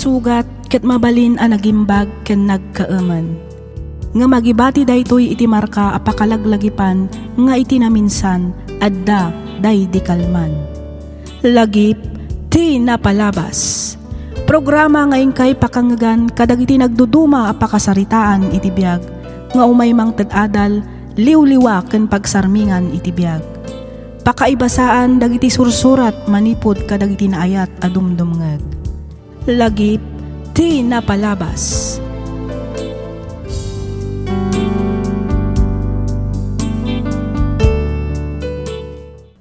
sugat ket mabalin a nagimbag ken nagkaaman. Nga magibati daytoy iti marka apakalaglagipan nga iti naminsan adda day di kalman. Lagip ti napalabas. Programa nga ingkay pakangagan kadagiti nagduduma apakasaritaan iti biag nga umaymang ted-adal liwliwa ken pagsarmingan iti biag. Pakaibasaan dagiti sursurat manipod kadagiti naayat a dumdumngeg. Lagip ti napalabas.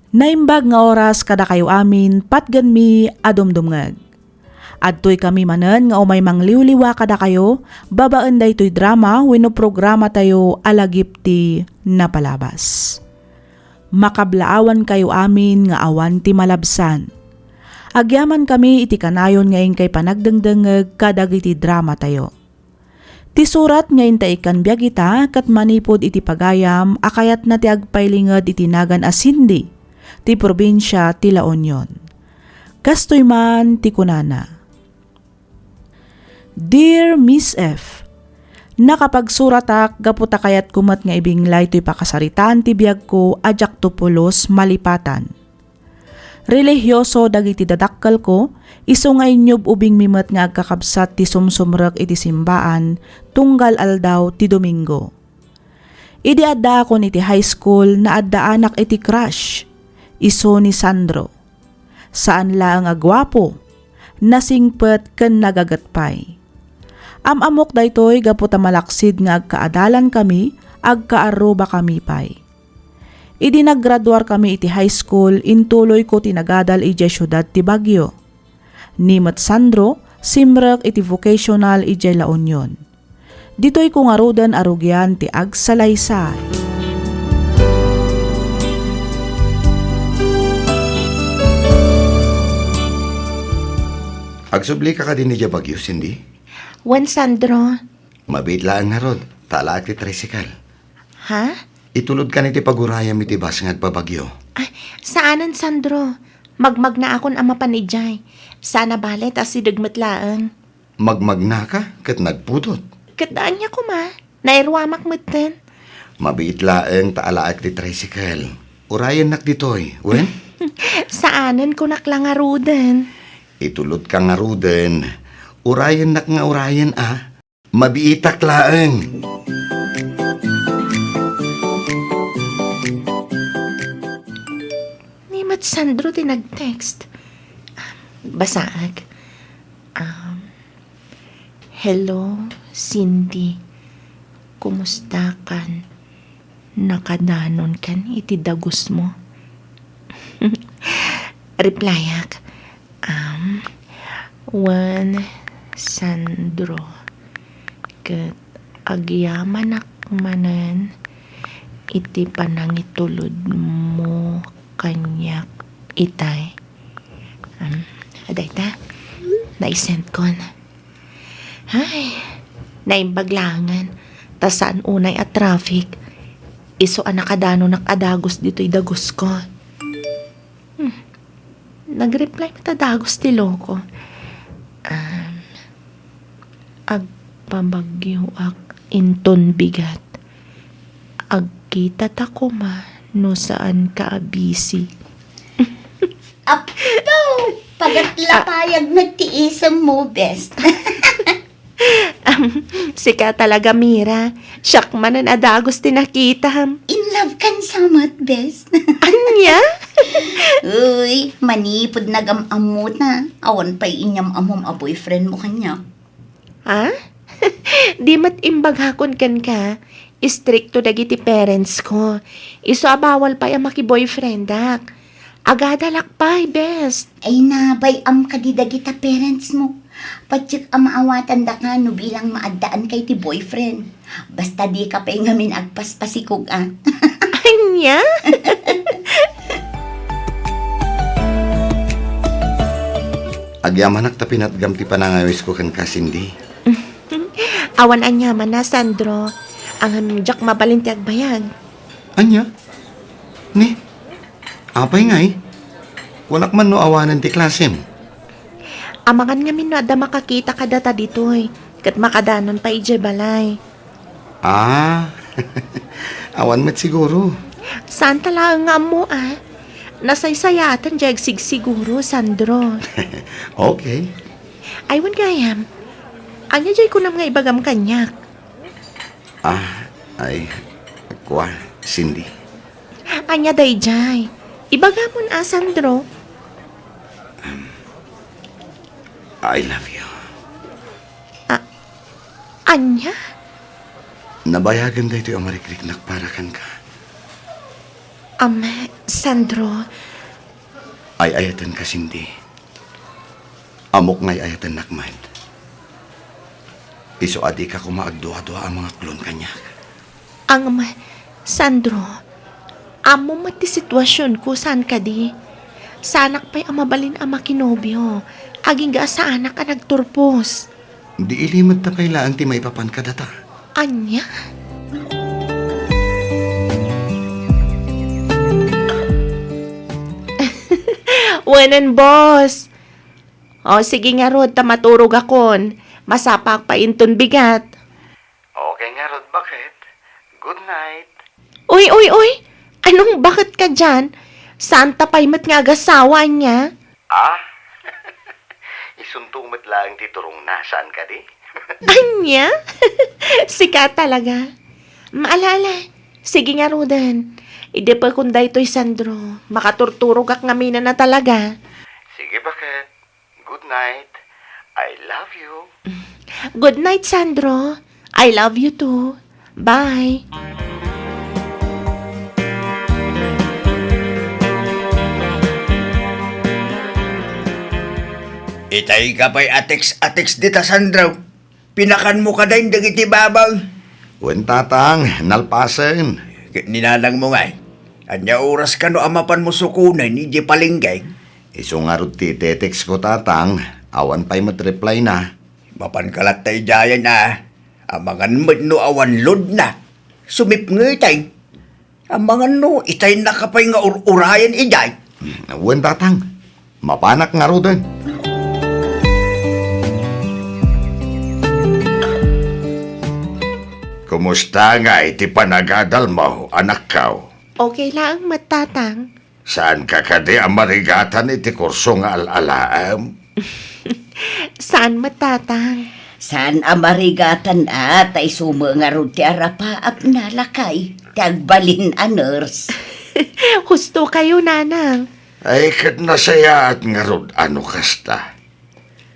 Naimbag nga oras kada kayo amin patgan mi adumdumngeg. Adtoy kami manen nga umay mangliwliwa kada kayo babaan daytoy drama wenno programa tayo alagip ti napalabas. Makablaawan kayo amin nga awan ti malabsan. Agyaman kami iti kanayon nga kay panagdengdengeg kadagiti drama tayo. Ti surat nga inta ikan biag ita kat manipod iti pagayam akayat na ti agpailinged iti nagan a Sindi ti probinsya ti La Union. Kastoy man ti kunana. Dear Miss F, nakapagsuratak gaputa kayat kumat nga ibinglay to'y pakasaritaan ti biag ko ajak tupulos malipatan. Relihyoso dagiti dadakkel ko, iso nga inyob ubing mimet nga agkakabsat ti sumsumrek iti simbaan tunggal aldaw ti Domingo. Idi adda ako iti high school na adda anak iti crush, iso ni Sandro. Saan lang agwapo, nasingpet ken nagagatpay. Amok daytoy gaputa malaksid nga agkaadalan kami, agkaaruba kami pay. Idi naggraduar kami iti high school, intuloy ko tinagadal iti syudad ti Baguio. Nimet Sandro, simrek iti vocational iti La Union. Ditoy ko ngarudan arugyan ti agsalaysay. Agsubli ka din ni Baguio, Cindy? Juan Sandro. Mabitlaan nga rod, tala ti tricycle. Ha? Itulod ka niti pagurayam iti bas nga agpabagyo. Ay, saanan Sandro? Magmag na akon ama panijay. Sana balet as sidagmatlaan. Magmagna ka, kat nagputot. Kataan niya ko ma. Nairwamak matan. Mabitlaan taalaak ti tricycle. Urayan nak ditoy, wen? Saanan ko naklangarudan. Itulod ka nga ruden. Urayan nak nga urayan Mabiitak laeng. Ni Mat Sandro tinag-text. Basaag. Hello, Cindy. Kumusta kan? Nakadanon kan iti dagos mo? Replyak. Juan Sandro. Ket agyaman manen iti panangitulod mo kanyak itay. Aday ta? Naisend kon. Ay, naimbaglangan. Tasaan unay at traffic. Iso anakadano nakadagos dito'y dagos ko. Nag-reply matadagos ti loko. Agpabagyo ak inton bigat. Agkita ta ko ma no saan ka abisi. Apaw! Pagatlapayag nagtiisam mo, best. Sika talaga, Mira. Siyak manan adagos tinakita. In love kan samat, best. Anya? Uy, manipod nagamamot na. Awan pa'y inyam amom a boyfriend mo kanya. Ha? Di mat imbag-hakon kan ka. Istrikto dagiti parents ko. Iso abawal pa yung maki-boyfriend dak. Agadalak pa'y, best. Ay nabay am kadidagita parents mo. Patsik ang maawatan da ka no bilang maaddaan kay ti boyfriend. Basta di ka pa'y ngamin agpaspasikog Anya? Agyamanak tapinat gamti panangawis ko kan kasindi. Awan anyaman na, Sandro. Ang jak mabalinti agbayag. Anya? Ni? Apay nga Wanak man no awanan ti klasem. Amangan nga minada makakita ka data ditoy. Kat makadanon pa ije balay. Ah, awan met siguro. Saan talaga nga mo Nasaysayatan jagsig siguro, Sandro. Okay. Aywan gayam. Anya jay ko nam nga ibagam kanyak. Ay, kwa, Cindy. Anya day jay. Ibagamon Sandro. I love you. Anya? Nabayagan da ito yung marikrik nakparakan ka. Sandro. Ay ayatan ka, Cindy. Amok ngay ayatan nakmad. Iso adi ka kumaagduha-duha ang mga klon kanya. Sandro. Amo mati sitwasyon ko saan ka di. Sanak pa'y amabalin ang makinobyo. Aging ga sa anak ka nagturpos. Di ilimot na kailaan ti maipapan ka data. Anya? Wanan, boss. O, sige nga, Rod, maturog akon. Masapak pa inton bigat. Okay nga, Rod, bakit? Good night. Uy! Anong bakit ka dyan? Santa pa'y mat nga agasawa niya? Isuntumot lang ti turong nasaan ka di? Anya? Sika talaga. Maalala. Sige nga, Rodan. Ide pa kung daytoy, Sandro. Makaturturog ak ngaminan na talaga. Sige, bakit? Good night. I love you. Good night, Sandro. I love you too. Bye. Itay ka pa'y ateks dita, Sandro. Pinakan mo ka dahin dagiti babaw. Wen tatang, nalpasen. Ninanang mo nga Anya oras ka no amapan mo sukunan ni di palinggay. Iso nga rod ti tetext ko tatang. Awan pa'y matreply na. Mapan kalat tayo dayan Amangan mo no awan lod na. Sumip nga itay. Amangan no itay nakapay nga urayan iday. Wen tatang, mapanak nga rod eh. Kumusta nga iti panagadal mo, anak kao? Okay lang, matatang. Saan ka kadi ang marigatan iti kurso nga alalaam? Saan matatang? Saan amarigatan tay sumo nga ro ti arapaap na lakay. Ti agbalin a nurse. Husto kayo, nanang. Ay kat nasayaat nga rod ano kasta.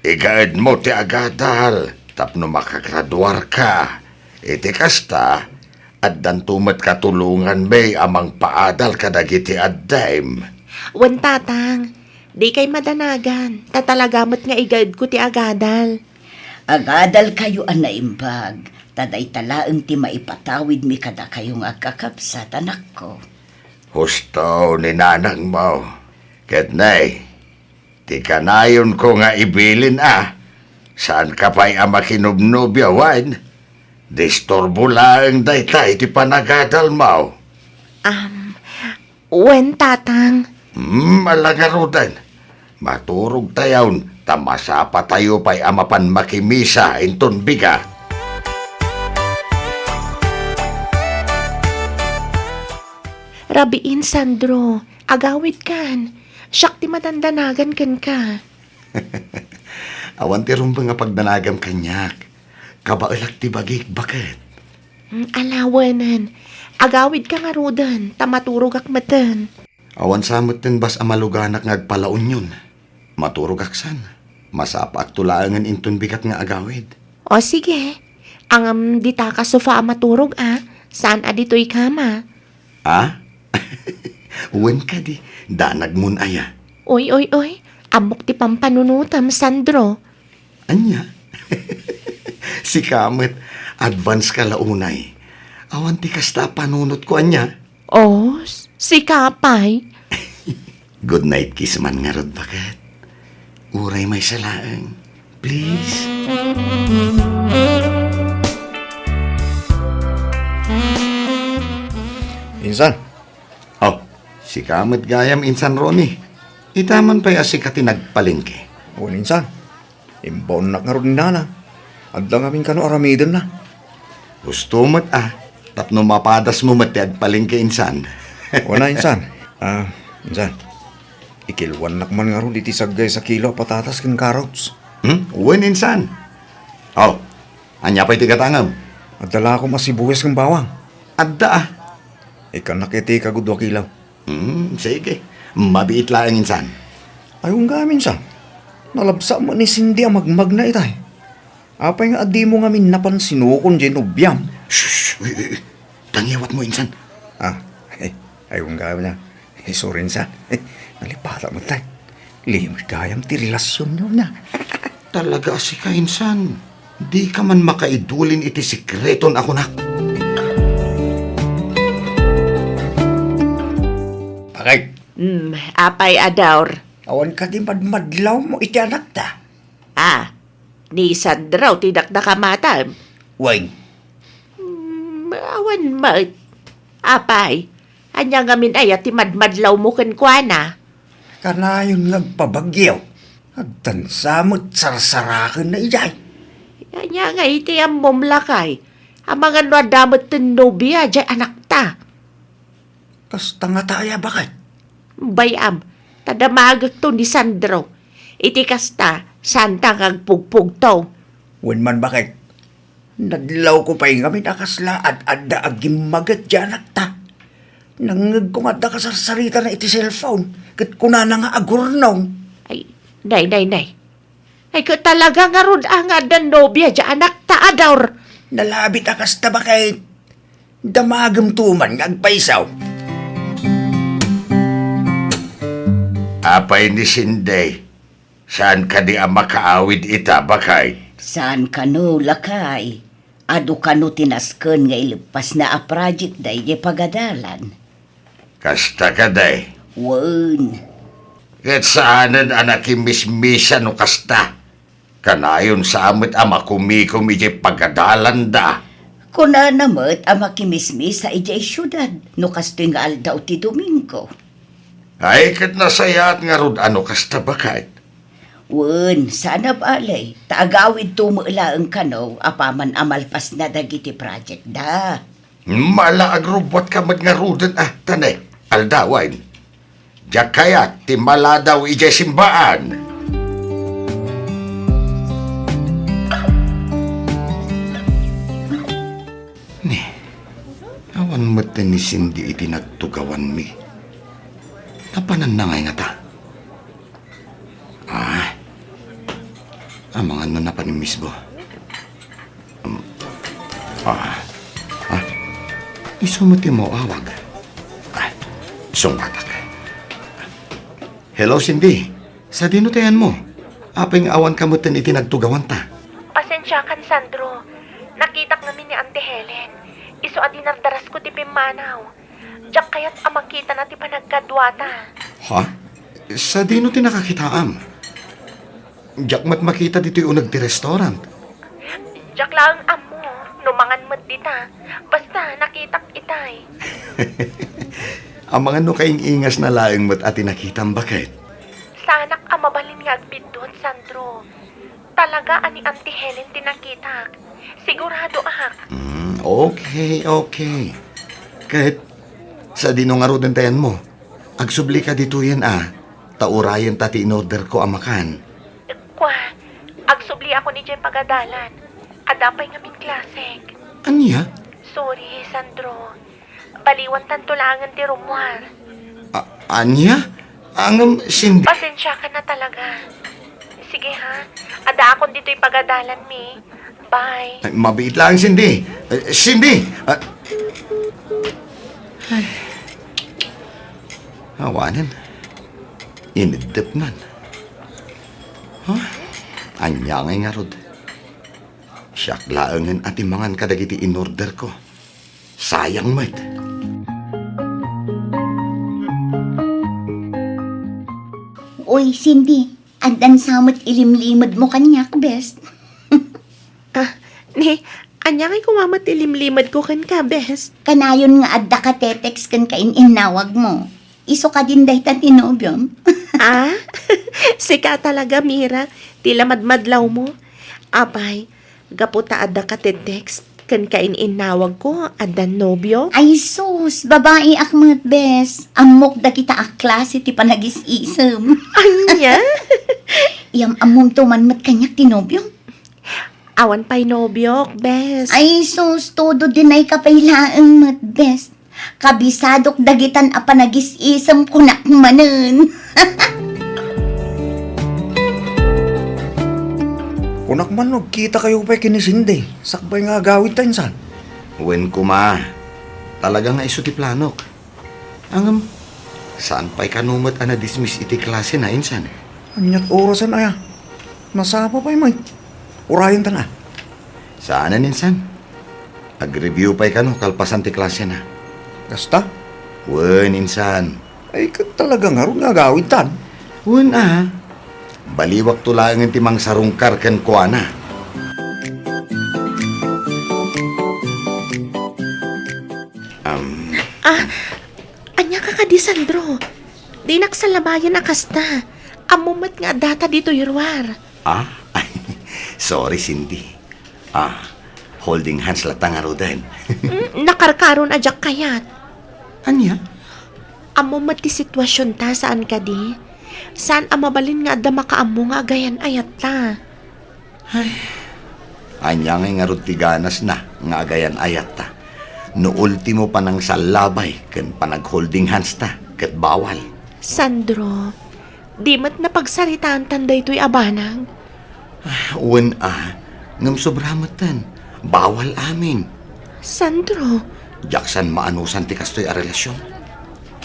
Igaad mo ti agadal, tapno makagraduar ka. Iti kasta, at dantumat katulungan may amang paadal kadagiti addaim. Wan tatang, di kay madanagan. Tatalagamat nga igad ko ti agadal. Agadal kayo ang naimbag. Taday talaang ti maipatawid mi kada kayong agkakapsat, anak ko. Husto ni nanang mo. Ketnay, ti kanayon ko nga ibilin Saan ka pa'y makinubnubyawan? Disturbo lang daytay ti panagadal mo. Wan tatang. Alagarudan. Maturog tayon, tamasa pa tayo pa'y amapan makimisa inton biga. Rabiin, Sandro. Agawid kan. Siyak ti matandanagan kan ka. Awan ti rumba nga pagdanagam kanyak. Kabailag ti bagik, bakit? Alawanan. Agawid ka nga rodan. Tamaturog ak matan. Awan samot din bas amaluganak nga agpalaon yun. Maturog aksan. Masapa at tulaangan inton bigat nga agawid. O sige. Ang dita ka sofa maturog Saan adito'y kama? Uwan ka di. Danag mun aya. Oy. Amok ti pampanunutam, Sandro. Anya? Si Kamet, advance ka launay. Awan ti kasta panunot ko, anya. Oh, si Kapay. Good night kiss man nga rod, bakit? Uray may salaang. Please. Insan, Oh, si Kamet gayam insan Ronnie. Itaman pa'y asika tinagpalingke. o insan, Imbaon na nga rin na. Adda nga min kano aramidon na. Gusto mo't tapno mapadas mo matiad paling ka insan. Wala insan. Insan. Ikilwan nakman nga rin iti sagay sa kilo patatas kin carrots. Uwan insan. Oh, anya pa'y tigatangam. Adala ko masibuyas ng bawang. Adda Ika nakiti ka gudwa kilaw. Sige. Mabiit lang insan. Ayong gamin sa. Nalabsa mo ni Cindy ang magmag na itay. Apay nga adi mo nga min napansinukon dyan ubyam. Shh! Tangiwat mo insan. Ayong gamin na. Sorry insan. Nalipata mo tay. Limit kayang ti relasyon nyo na. Talaga si ka insan. Di ka man makaidulin iti sikreton ako na. Bakit? Apay Ador. Awan ka di madlaw mo iti anak ta. Ni Sandraw tidak nakamata. Wang. Awan mat. Apay, anya nga min ay at madmadlaw mo kenkwana. Kanayon nagpabagyaw. Agtansa mo't sarsarakan na ijay. Anya nga iti ang mumlakay. Ang mga nadamot ng nobya dyan anak ta. Kasta nga taya bakit? Bayam, tadamagag to ni Sandro. Iti kasta, santa kag pugpug to. Wen man bakit? Nadlaw ko pa'y ngamin akasla at adda agim magat dyan at ta. Nangag kong adda ka sa sarita na iti cellphone. Kat kuna na nga agurnong. Ay, nay. Ay, ko talaga nga ron ang adan nobya dyan anak ta, Ador. Nalabit akas ta bakit? Damagam tuman nga agpaisaw. Apay ni Sinday. Saan ka di ang makaawid ita bakay? Saan ka no, lakay? Ado ka no tinasken nga ilipas na a project day di pagadalan. Kasta ka day. Wen, Kat saanan anak imismisa no kasta. Kanayon sa amit ama kumikom iti pagadalan da. kuna namat ang makimismis sa ijay syudad no kastoy nga aldaw ti Domingo. Ay kat nasayat nga rod ano kasta bakay? Wen, sana balay. Taagawid tumula ang kano, apaman amalpas na dagiti project da. Mala agrobot ka mat nga rodan tanay. Aldawain. Diyak kaya timala daw ijay simbaan. Awan mo't ni Cindy iti nagtugawan mi. Napanan na nga ta. Mga ano na pa ni Miss Bo. Isumuti mo awag. Sungbatak. Hello, Cindy. Sa dinutayan mo. Apeng awan kamutan iti nagtugawan ta. Pasensya kan, Sandro. Nakitak namin ni Auntie Helen. Iso adinardaras ko ti Pimanaw. Diyak kaya't amakita na ti panagkadwata. Ha? Sa dino ti nakakitaam? Diyak mat makita dito yung nagti restaurant. Diyak lang amo, numangan mat dita. Basta nakitak itay. Ang mga no kaing ingas na laeng mat ati nakitang bakit? Sanak amabalin nga agbidon, Sandro. Talaga ani Auntie Helen tinakitak. Sigurado ahak. Okay. Kahit sa dino nga rodan tayan mo, agsubli ka dito yan taurayan tati in-order ko amakan. Kwa, agsubli ako ni Jen pagadalan. Adapay nga min klasek. Anya? Sorry, Sandro. Baliwan tanto langan ti Romual. Anya? Ang Cindy... Pasensya ka na talaga. Sige ha, ada akong dito'y pagadalan mi. Bye. Ay, mabait lang, Cindy. Cindy! Awanan. Inidip nan. Anya nga rod. Siyak laangan at imangan kadagiti in-order ko. Sayang, mate. Oy, Cindy, andan samot ilimlimad mo kanyak, best. Anya kay kumamatilimlimad ko kan ka, best. Kanayon nga adda ka tetext kan kain inawag mo. Iso ka din dahi ta tinobyom. Ah? Sika talaga, Mira. Tila madmadlaw mo. Abay, gaputa adda ka text. Kan kain-inawag ko, adda nobyo. Ay sus, babae akmat bes. Amok da kita ak klase ti panagis-isem. Anya? Iyam among tumanmat kanyak tinobyom. Awan pa'y nobyo, bes. Ay sus, todo din ay kapailaang mat bes. Kabisadok dagitan a panagis-isem kunak manen. Kunak man, kita kayo pa kinisindi. Sakbay nga gawin tayo insan. Wen kuma, talaga nga iso ti planok. Ang saan pa'y kanumat na dismiss iti klase na insan? Anyat orasan aya. Nasapa pa'y may. Urayan ta na. Saan na insan? Ag-review pa'y kano kalpasan ti klase na. Kasta? Wen insan. Ay, talaga nga ron nga gawin tan. Wen baliwak tulangan ti mang sarungkar ken kuana. Anya ka ka di, Sandro. Di naksalabayan na kasta. Amumat nga data dito yurwar. Ay, sorry Cindy. Holding hands latang arudan. Nakarkaron ajak kayat. Anya? Amumat ti sitwasyon ta saan ka di? Saan amabalin nga adda makaammo nga agayan ayat ta? Anya nga rod ti ganas na nga agayan ayat ta. No ultimo pa nang salabay ken panag-holding hands ta ket bawal. Sandro, di mat napagsaritaan tanday to'y abanang. Wen ngam sobramatan. Bawal amin. Sandro, Jaksan maanusan ti kastoy a relasyon.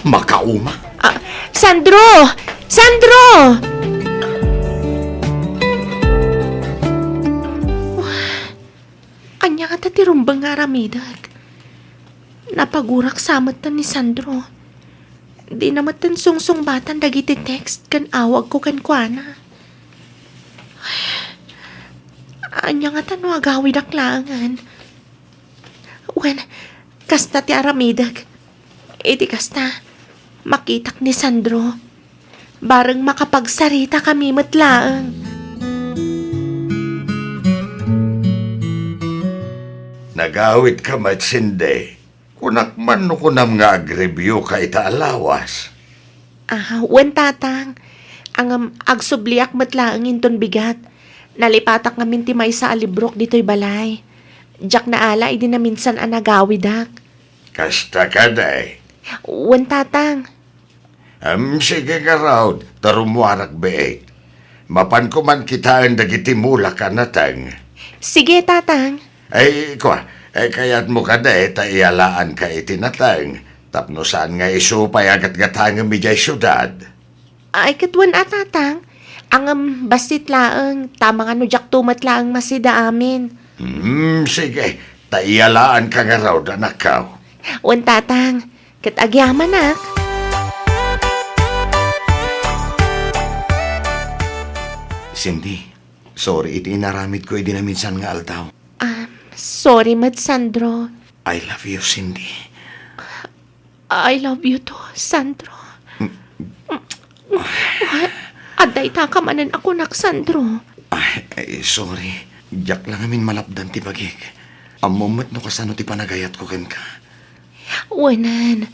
Makauma. Sandro! Sandro! Anya ka ta tirumbang nga ramidag. Napagurak samat ta ni Sandro. Di naman tan sungsung-batan dagiti text kan awag ko kan kuana. Anya nga tan wagawid aklangan. Wen, kasta ti aramidag. Di kasta, makitak ni Sandro. Bareng makapagsarita kami matlaang. Nagawit ka matsinde. Kunak man no kunam nga ag-review ka ita alawas. Wen tatang. Ang agsubliak matlaang inton bigat. Nalipatak ngamin ti may sa alibrok dito'y balay. Jak na ala, idi na minsan anagawidak. Kasta ka day. Wen tatang. Sige ka raw, tarumuarak beet. Mapan ko man kitaan dagiti mula ka natang. Sige tatang. Kaya't mo ka day, taiyalaan ka itinatang. Tapno saan nga isupay agat-gatang ang midjay syudad. Ay katwan tatang. Ang basit laang, tama nga no jak tumat laang masida amin. Sige, taiyalaan ka nga raw, danakaw. Wen tatang, katagyaman nak. Cindy, sorry iti inaramid ko idi na minsan nga altaw. Sorry, Mad Sandro. I love you, Cindy. I love you too, Sandro. Aday ta kamanan ako nak, Sandro. Sorry. Diyak lang amin malapdan ti bagik. Amumot no kasano ti panagayat ko ken ka. Wanan,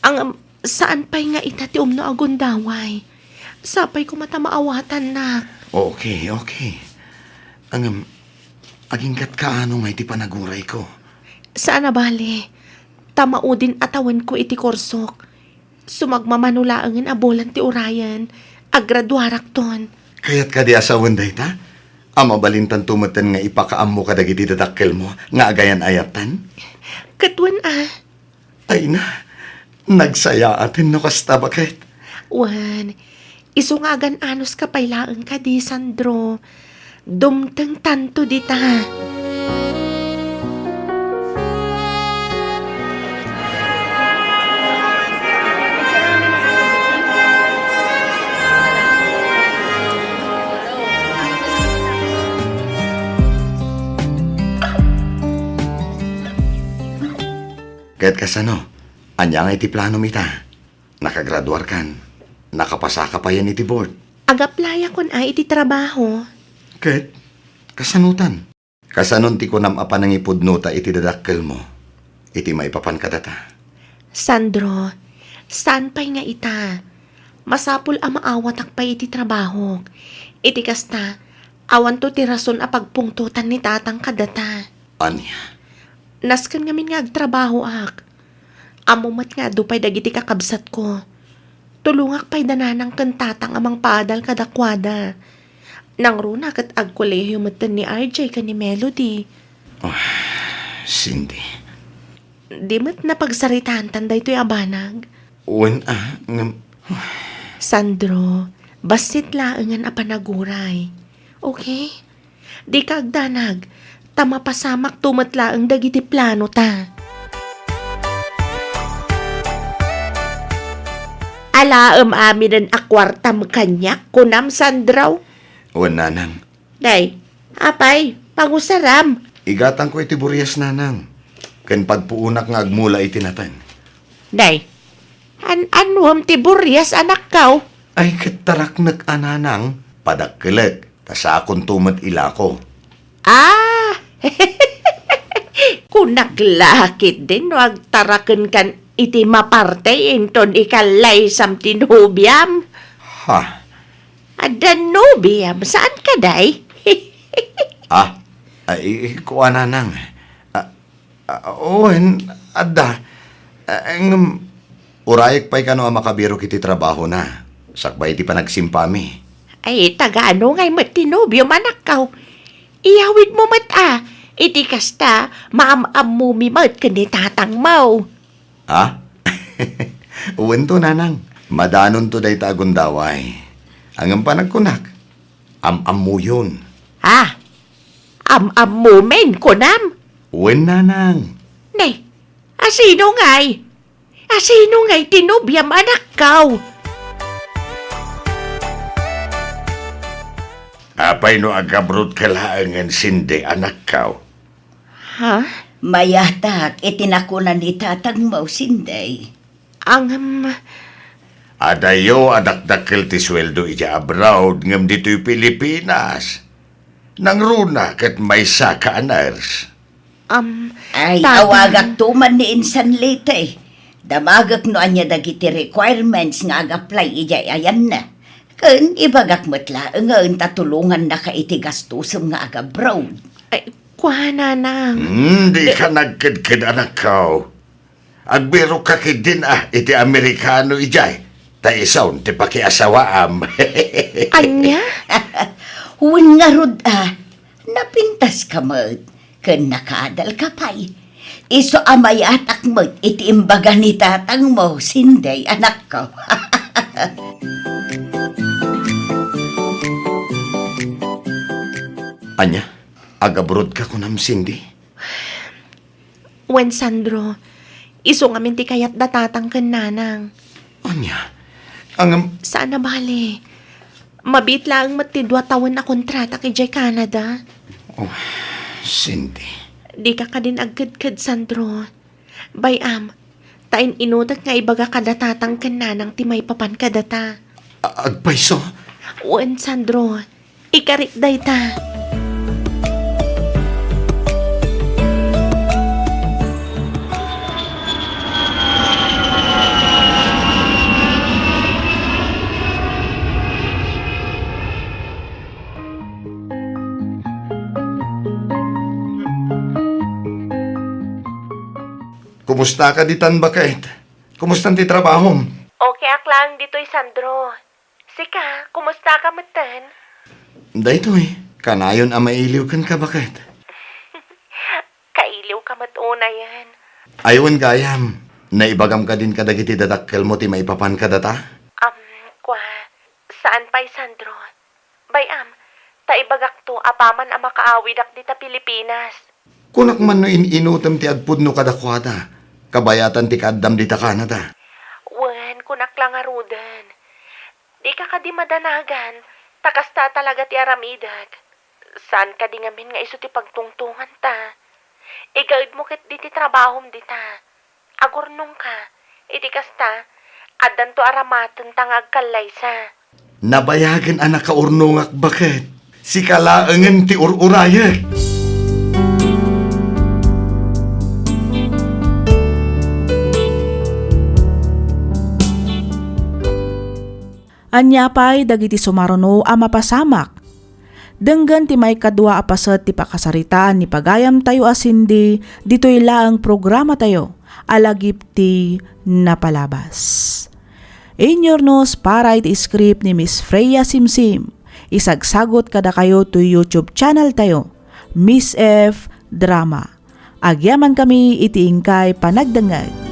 ang saan pa'y nga itati umno agundaway. Sapay ko mata maawatan nak. Okay. Ang agingkat ka ano nga iti panaguray ko. Saan na bali? Tamaudin atawan ko iti korsok. Sumagmamanulaangin abolan ti urayan. Agraduarak ton. Kaya't ka di asawan day ta? Amabalintan tumatan nga ipakaammo ka dagiti dadakkel mo nga agayan ayatan? Katwan Ay na, nagsaya atin no kasta bakit? Wan, isungagan anos kapailaan ka di, Sandro. Dumteng tanto di ta. Kaya't kasano, anya nga iti plano mita. Nakagraduar kan. Nakapasa ka pa yan iti board. Agaplaya kon ay iti trabaho. Ket, kasanutan. Kasanon ti kunam apa nang ipudnuta iti dadakkel mo. Iti maipapan ka data. Sandro, saan pa'y nga ita? Masapul ang maawat akpay iti trabaho. Iti kasta, awan to ti rason a pagpungtutan ni tatang kadata. Anya, Nasken ngamin nga agtrabaho ak. Amumat nga dupay dagiti kakabsat ko. Tulungak pa'y dananang kantatang amang padal kadakwada. Nang runa kat agkolehiyo matan ni RJ ka ni Melody. Cindy. Di mat napagsaritaan tanday to'y abanag. Uwan Sandro, basit laengan a panaguray. Okay? Di ka agdanag. Tama pasamak tumatlaeng dagiti plano ta. Alaam amin ang akwartam kanyak kunam Sandraw. Uwan nanang. Day, apay, pangusaram. Igatang ko iti buryas nanang. Ken pagpuunak nga agmula iti natan. Day, anuam ti buryas anak kaw. Ay katarak nag-ananang padakkelek. Tasakon tumat ilako. Ah! Kung naglakit din, wag taraken kan iti maparte inton ikalay sam tinubiam. Ha? Adan nubiam, saan ka day? Ay kuha nanang. Uwan, adda. Urayek pa'y kano makabiro kiti trabaho na. Sakbay iti panagsimpami. Ay, taga-ano ngay mat tinubiam anak kaw. Iyawid mo mat iti kasta, maam-am mo mimat kundi tatang mo. Ha? Uwan to nanang. Madanon to day tagundaway. Ang panagkunak. Am-am mo yun. Am-am mo men kunam. Uwan nanang. Nay, asino ngay? Asino ngay tinubiam anak kaw? Apay no agabrod kalaangan sindi anak kaw. Ha? Mayatak, itinakunan ni tatang mo, Sinday. Adayo adakdakkel ti sweldo ija abroad ngam dito'y Pilipinas. Nang runa ket may saka anars. Ay, Tatang- awagak tuman ni insan lite. Damagak no anya dagiti requirements nga ag-apply ijay ayan na. Kun ibagak matla nga tatulungan na ka iti gastusem nga aga-abroad. Ay, kuha na. Di ka nagkidkid anak kaw. Agbiro ka kidin iti Amerikano ijay. Ta isaw ti pakiasawaam. Anya? Huwag nga rod napintas ka mat. Kun nakaadal ka pa'y. Iso amay atak mat iti imbaga ni tatang mo, Sinday, anak ko. Anya, agabrod ka kunam Cindy. Wen Sandro, iso nga minti kayat datatang kan nanang. Anya, ang Saan na bali? Mabit lang mati 2 taon na kontrata kay Jay Canada. Cindy. Di ka din agkad-kad, Sandro. Bayam, tain inudag nga ibaga kadatatang kan nanang timay papan kadata. Agpaiso. Wen Sandro, ikarik day ta. Kumusta ka ditan bakit? Kumusta ti trabaho? Okay aklang dito'y Sandro. Sika, kumusta ka matan? Daytoy, kanayon mailiw kan ka bakit? Kailiw ka matuna yan. Aywan gayam, naibagam ka din kadagiti dadakkel mo ti maipapan ka data? Kwa, saan pa'y Sandro? Bayam, taibagak to apaman ang makaawidak dita Pilipinas. Kunak man no inutam ti agpudno kadakwada, kabayatan ti kaddam dita Canada. Wen, kunak lang arudan. Di ka di madanagan, takasta talaga ti aramidag. Saan ka di ngamin nga iso ti pagtungtungan ta? Igaid mo ket di ti trabahom dita. Agurnong ka, iti kasta, Addan to aramaton tangag kalaysa. Nabayagan anak ka urnongak bakit? Si kalaangan ti ururayak. Anyapay dagiti sumaruno a mapasamak. Denggan ti may kadwa apasat ti pakasaritaan ni pagayam tayo asindi dito'y laang programa tayo alagip ti napalabas. Inyornos para iti script ni Miss Freya Simsim. Isagsagot kada kayo to YouTube channel tayo, Miss F Drama. Agyaman kami iti ingkay panagdangag.